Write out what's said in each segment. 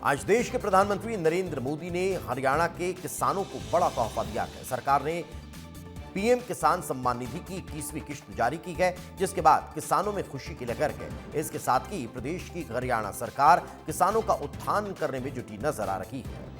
आज देश के प्रधानमंत्री नरेंद्र मोदी ने हरियाणा के किसानों को बड़ा तोहफा दिया है। सरकार ने पीएम किसान सम्मान निधि की 21वीं किश्त जारी की है, जिसके बाद किसानों में खुशी की लहर है। इसके साथ ही प्रदेश की हरियाणा सरकार किसानों का उत्थान करने में जुटी नजर आ रही है।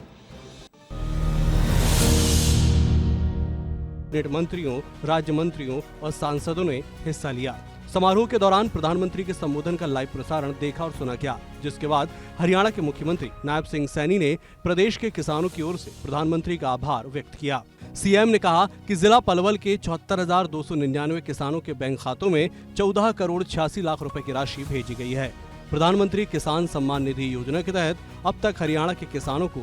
मंत्रियों, राज्य मंत्रियों और सांसदों ने हिस्सा लिया। समारोह के दौरान प्रधानमंत्री के संबोधन का लाइव प्रसारण देखा और सुना गया, जिसके बाद हरियाणा के मुख्यमंत्री नायब सिंह सैनी ने प्रदेश के किसानों की ओर से प्रधानमंत्री का आभार व्यक्त किया। सीएम ने कहा कि जिला पलवल के 74,299 किसानों के बैंक खातों में 14 करोड़ 86 लाख रुपए की राशि भेजी गई है। प्रधानमंत्री किसान सम्मान निधि योजना के तहत अब तक हरियाणा के किसानों को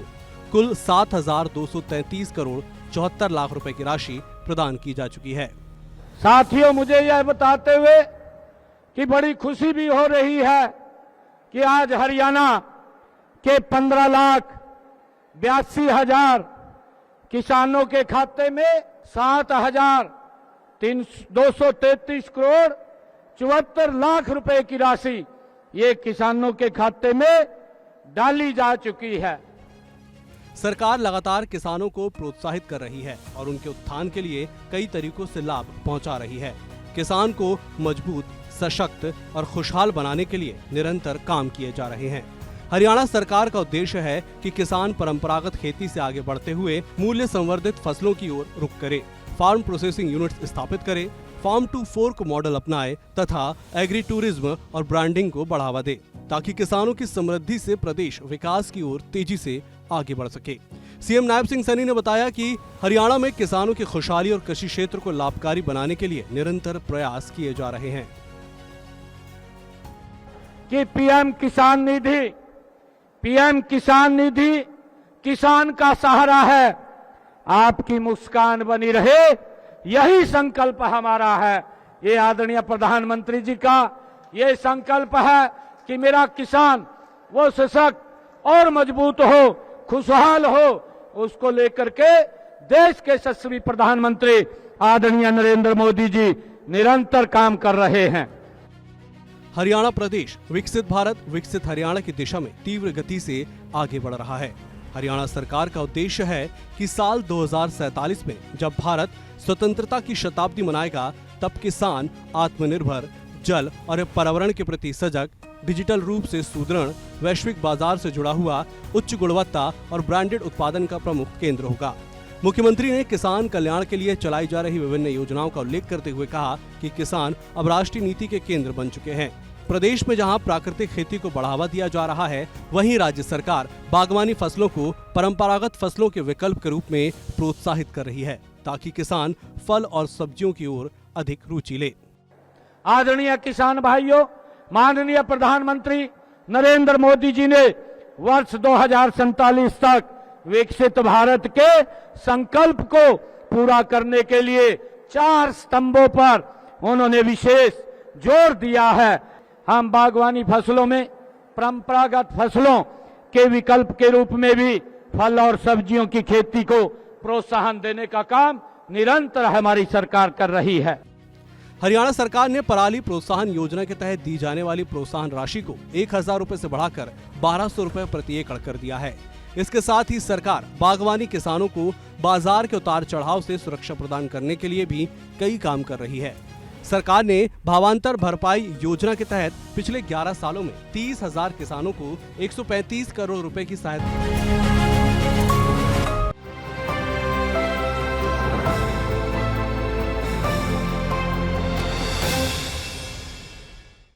कुल 7,233 करोड़ 74 लाख रुपए की राशि प्रदान की जा चुकी है। साथियों, मुझे यह बताते हुए कि बड़ी खुशी भी हो रही है कि आज हरियाणा के 15,82,000 किसानों के खाते में 7,233 करोड़ 74 लाख रुपए की राशि ये किसानों के खाते में डाली जा चुकी है। सरकार लगातार किसानों को प्रोत्साहित कर रही है और उनके उत्थान के लिए कई तरीकों से लाभ पहुंचा रही है। किसान को मजबूत, सशक्त और खुशहाल बनाने के लिए निरंतर काम किए जा रहे हैं। हरियाणा सरकार का उद्देश्य है कि किसान परंपरागत खेती से आगे बढ़ते हुए मूल्य संवर्धित फसलों की ओर रुख करे, फार्म प्रोसेसिंग यूनिट्स स्थापित करे, फार्म टू फोर्क मॉडल अपनाए तथा एग्री टूरिज्म और ब्रांडिंग को बढ़ावा दे, ताकि किसानों की समृद्धि से प्रदेश विकास की ओर तेजी से आगे बढ़ सके। सीएम नायब सिंह सैनी ने बताया कि हरियाणा में किसानों की खुशहाली और कृषि क्षेत्र को लाभकारी बनाने के लिए निरंतर प्रयास किए जा रहे हैं कि पीएम किसान निधि किसान का सहारा है, आपकी मुस्कान बनी रहे, यही संकल्प हमारा है। ये आदरणीय प्रधानमंत्री जी का ये संकल्प है कि मेरा किसान वो सशक्त और मजबूत हो, खुशहाल हो, उसको लेकर के देश के यशस्वी प्रधानमंत्री आदरणीय नरेंद्र मोदी जी निरंतर काम कर रहे हैं। हरियाणा प्रदेश विकसित भारत, विकसित हरियाणा की दिशा में तीव्र गति से आगे बढ़ रहा है। हरियाणा सरकार का उद्देश्य है कि साल 2047 में जब भारत स्वतंत्रता की शताब्दी मनाएगा, तब किसान आत्मनिर्भर, जल और पर्यावरण के प्रति सजग, डिजिटल रूप से सुदृढ़, वैश्विक बाजार से जुड़ा हुआ, उच्च गुणवत्ता और ब्रांडेड उत्पादन का प्रमुख केंद्र होगा। मुख्यमंत्री ने किसान कल्याण के लिए चलाई जा रही विभिन्न योजनाओं का उल्लेख करते हुए कहा कि किसान अब राष्ट्रीय नीति के केंद्र बन चुके हैं। प्रदेश में जहां प्राकृतिक खेती को बढ़ावा दिया जा रहा है, वहीं राज्य सरकार बागवानी फसलों को परंपरागत फसलों के विकल्प के रूप में प्रोत्साहित कर रही है, ताकि किसान फल और सब्जियों की ओर अधिक रुचि ले। आदरणीय किसान भाइयों, माननीय प्रधानमंत्री नरेंद्र मोदी जी ने वर्ष 2047 तक विकसित भारत के संकल्प को पूरा करने के लिए 4 स्तंभों पर उन्होंने विशेष जोर दिया है। हम बागवानी फसलों में परंपरागत फसलों के विकल्प के रूप में भी फल और सब्जियों की खेती को प्रोत्साहन देने का काम निरंतर हमारी सरकार कर रही है। हरियाणा सरकार ने पराली प्रोत्साहन योजना के तहत दी जाने वाली प्रोत्साहन राशि को 1,000 रुपए से बढ़ाकर 1,200 रुपए प्रति एकड़ कर दिया है। इसके साथ ही सरकार बागवानी किसानों को बाजार के उतार चढ़ाव से सुरक्षा प्रदान करने के लिए भी कई काम कर रही है। सरकार ने भावांतर भरपाई योजना के तहत पिछले 11 सालों में 30,000 किसानों को 135 करोड़ रुपए की सहायता